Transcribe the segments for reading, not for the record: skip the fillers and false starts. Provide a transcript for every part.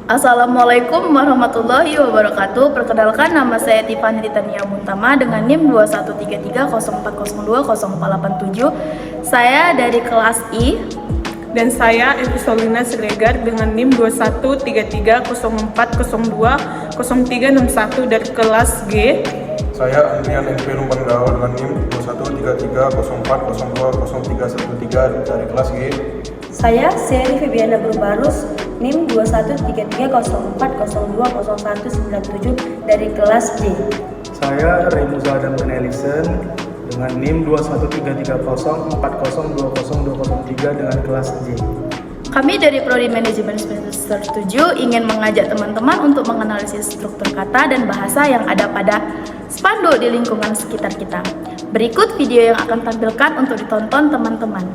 Assalamualaikum warahmatullahi wabarakatuh. Perkenalkan, nama saya Tiffany Titania Muntama dengan NIM 213304020487. Saya dari kelas I. Dan saya Evisolina Siregar dengan NIM 213304020361 dari kelas G. Saya Andrian NP Lumpanggao dengan NIM 213304020313 dari kelas G. Saya Seri Febiana Berbarus, NIM 213304020197 dari kelas J. Saya Raimuza Adam Benelison dengan NIM 213304020203 dengan kelas J. Kami dari Prodi Manajemen Semester 7 ingin mengajak teman-teman untuk menganalisis struktur kata dan bahasa yang ada pada spanduk di lingkungan sekitar kita. Berikut video yang akan tampilkan untuk ditonton teman-teman.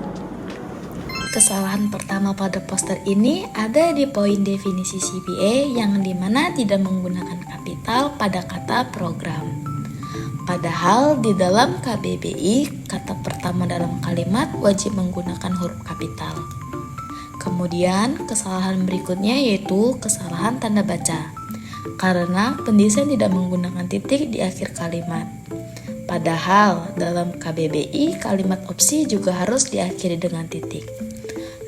Kesalahan pertama pada poster ini ada di poin definisi CPA yang dimana tidak menggunakan kapital pada kata program. Padahal di dalam KBBI, kata pertama dalam kalimat wajib menggunakan huruf kapital. Kemudian kesalahan berikutnya yaitu kesalahan tanda baca, karena pendesain tidak menggunakan titik di akhir kalimat. Padahal dalam KBBI kalimat opsi juga harus diakhiri dengan titik.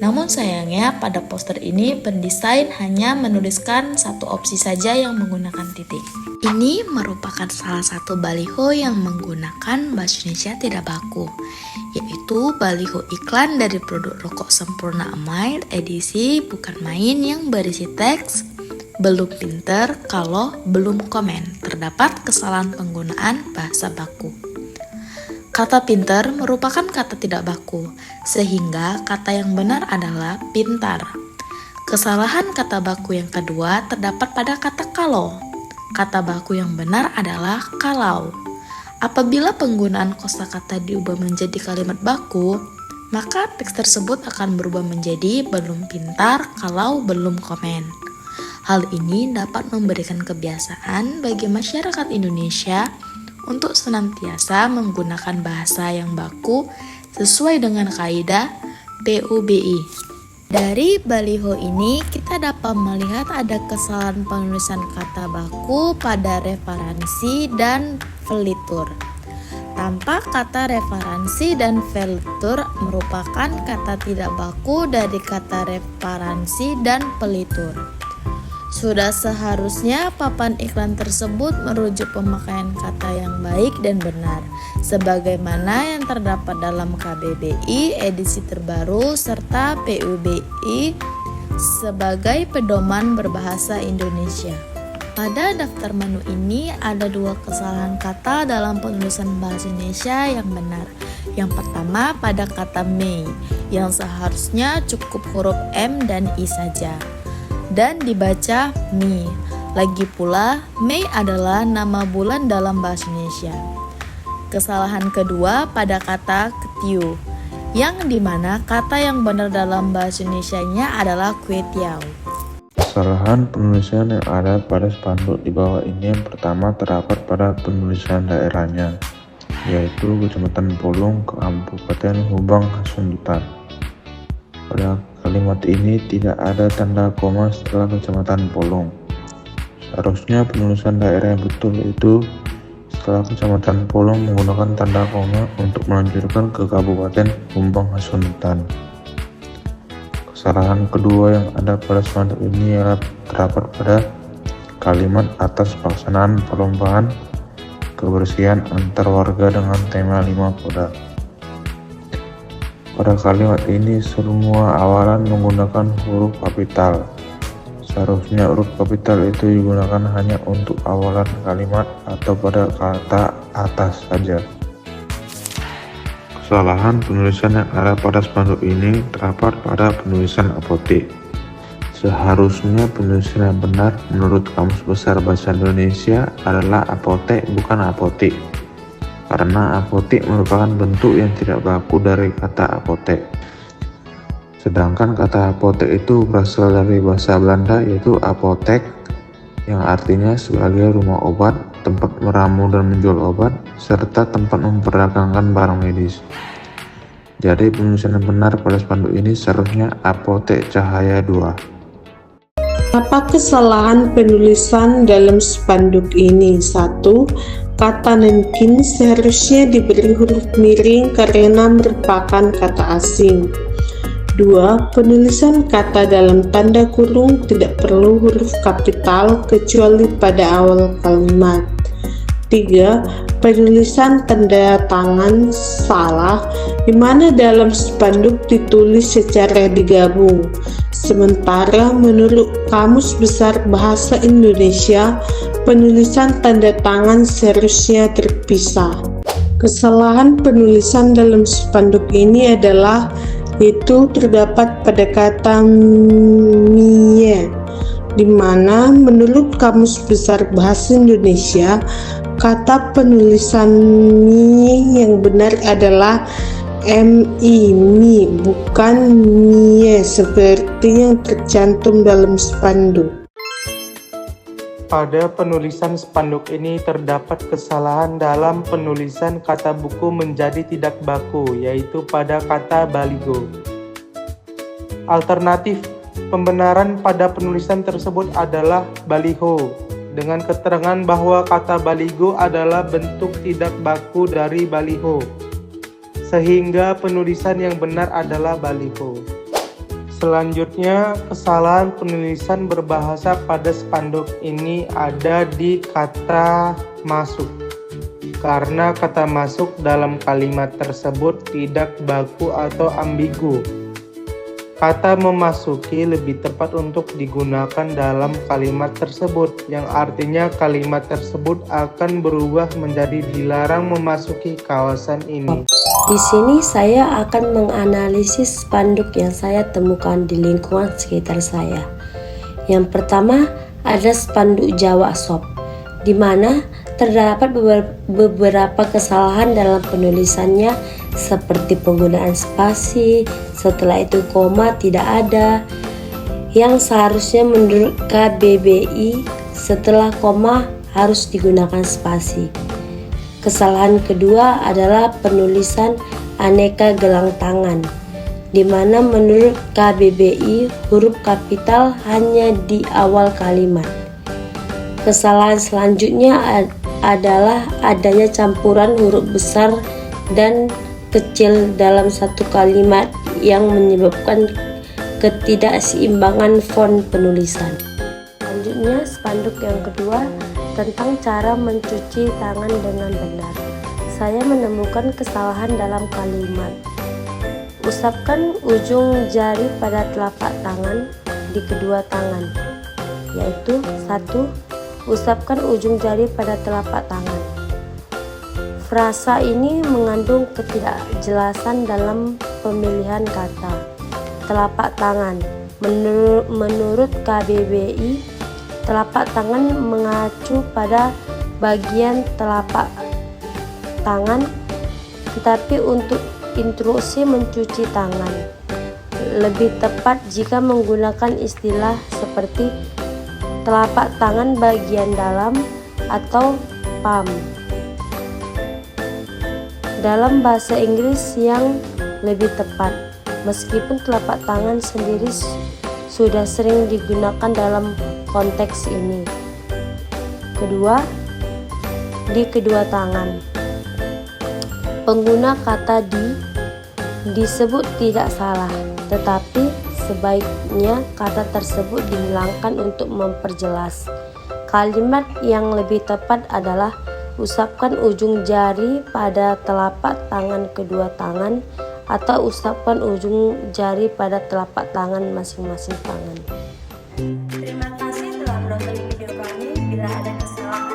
Namun sayangnya pada poster ini pendesain hanya menuliskan satu opsi saja yang menggunakan titik. Ini merupakan salah satu baliho yang menggunakan bahasa Indonesia tidak baku, yaitu baliho iklan dari produk rokok Sempurna Amide edisi bukan main yang berisi teks belum pinter kalau belum komen. Terdapat kesalahan penggunaan bahasa baku. Kata pintar merupakan kata tidak baku, sehingga kata yang benar adalah pintar. Kesalahan kata baku yang kedua terdapat pada kata kalau. Kata baku yang benar adalah kalau. Apabila penggunaan kosakata diubah menjadi kalimat baku, maka teks tersebut akan berubah menjadi belum pintar kalau belum komen. Hal ini dapat memberikan kebiasaan bagi masyarakat Indonesia untuk senantiasa menggunakan bahasa yang baku sesuai dengan kaidah PUBI. Dari baliho ini kita dapat melihat ada kesalahan penulisan kata baku pada referensi dan felitur. Tampak kata referensi dan felitur merupakan kata tidak baku dari kata referensi dan pelitur. Sudah seharusnya papan iklan tersebut merujuk pemakaian kata yang baik dan benar, sebagaimana yang terdapat dalam KBBI edisi terbaru serta PUBI sebagai pedoman berbahasa Indonesia. Pada daftar menu ini ada dua kesalahan kata dalam penulisan bahasa Indonesia yang benar. Yang pertama pada kata Mei, yang seharusnya cukup huruf M dan I saja, dan dibaca Mi. Lagi pula, Mei adalah nama bulan dalam bahasa Indonesia. Kesalahan kedua pada kata ketiu, yang dimana kata yang benar dalam bahasa Indonesianya adalah kue tiaw. Kesalahan penulisan yang ada pada spanduk di bawah ini yang pertama terdapat pada penulisan daerahnya, yaitu Kecamatan Polong, Kabupaten Hubang, Hasundutan. Pada kalimat ini tidak ada tanda koma setelah Kecamatan Polong. Seharusnya penulisan daerah yang betul itu setelah Kecamatan Polong menggunakan tanda koma untuk melanjutkan ke Kabupaten Humbang Hasundutan. Kesalahan kedua yang ada pada spanduk ini adalah terdapat pada kalimat atas pelaksanaan perlombaan kebersihan antar warga dengan tema 5 Koda. Pada kalimat ini semua awalan menggunakan huruf kapital. Seharusnya huruf kapital itu digunakan hanya untuk awalan kalimat atau pada kata atas saja. Kesalahan penulisan yang ada pada spanduk ini terdapat pada penulisan apotik. Seharusnya penulisan yang benar menurut Kamus Besar Bahasa Indonesia adalah apotek bukan apotik, karena apotik merupakan bentuk yang tidak baku dari kata apotek. Sedangkan kata apotek itu berasal dari bahasa Belanda yaitu apotek, yang artinya sebagai rumah obat, tempat meramu dan menjual obat, serta tempat memperdagangkan barang medis. Jadi penulisan yang benar pada spanduk ini seharusnya Apotek Cahaya 2. Beberapa kesalahan penulisan dalam spanduk ini. 1. Kata nankin seharusnya diberi huruf miring karena merupakan kata asing. 2. Penulisan kata dalam tanda kurung tidak perlu huruf kapital kecuali pada awal kalimat. 3. Penulisan tanda tangan salah, di mana dalam spanduk ditulis secara digabung. Sementara menurut Kamus Besar Bahasa Indonesia, penulisan tanda tangan seharusnya terpisah. Kesalahan penulisan dalam spanduk ini adalah itu terdapat pada kata mie, di mana menurut Kamus Besar Bahasa Indonesia, kata penulisan mie yang benar adalah mie, bukan mie seperti yang tercantum dalam spanduk. Pada penulisan spanduk ini terdapat kesalahan dalam penulisan kata buku menjadi tidak baku, yaitu pada kata baligo. Alternatif pembenaran pada penulisan tersebut adalah baliho, dengan keterangan bahwa kata baligo adalah bentuk tidak baku dari baliho, sehingga penulisan yang benar adalah baliho. Selanjutnya, kesalahan penulisan berbahasa pada spanduk ini ada di kata masuk, karena kata masuk dalam kalimat tersebut tidak baku atau ambigu. Kata memasuki lebih tepat untuk digunakan dalam kalimat tersebut, yang artinya kalimat tersebut akan berubah menjadi dilarang memasuki kawasan ini. Di sini saya akan menganalisis spanduk yang saya temukan di lingkungan sekitar saya. Yang pertama ada spanduk Jawa Shop, di mana terdapat beberapa kesalahan dalam penulisannya, seperti penggunaan spasi, setelah itu koma tidak ada, yang seharusnya menurut KBBI setelah koma harus digunakan spasi. Kesalahan kedua adalah penulisan aneka gelang tangan, di mana menurut KBBI huruf kapital hanya di awal kalimat. Kesalahan selanjutnya adalah adanya campuran huruf besar dan kecil dalam satu kalimat yang menyebabkan ketidakseimbangan font penulisan. Selanjutnya, spanduk yang kedua tentang cara mencuci tangan dengan benar. Saya menemukan kesalahan dalam kalimat. Usapkan ujung jari pada telapak tangan di kedua tangan, yaitu 1. Usapkan ujung jari pada telapak tangan. Frasa ini mengandung ketidakjelasan dalam pemilihan kata. Telapak tangan. Menurut KBBI, telapak tangan mengacu pada bagian telapak tangan, tetapi untuk instruksi mencuci tangan lebih tepat jika menggunakan istilah seperti telapak tangan bagian dalam atau palm dalam bahasa Inggris yang lebih tepat, meskipun telapak tangan sendiri sudah sering digunakan dalam konteks ini. Kedua, di kedua tangan. Pengguna kata disebut tidak salah, tetapi sebaiknya kata tersebut dihilangkan untuk memperjelas. Kalimat yang lebih tepat adalah usapkan ujung jari pada telapak tangan kedua tangan, atau usapkan ujung jari pada telapak tangan masing-masing tangan. Terima kasih telah menonton video kami. Bila ada kesalahan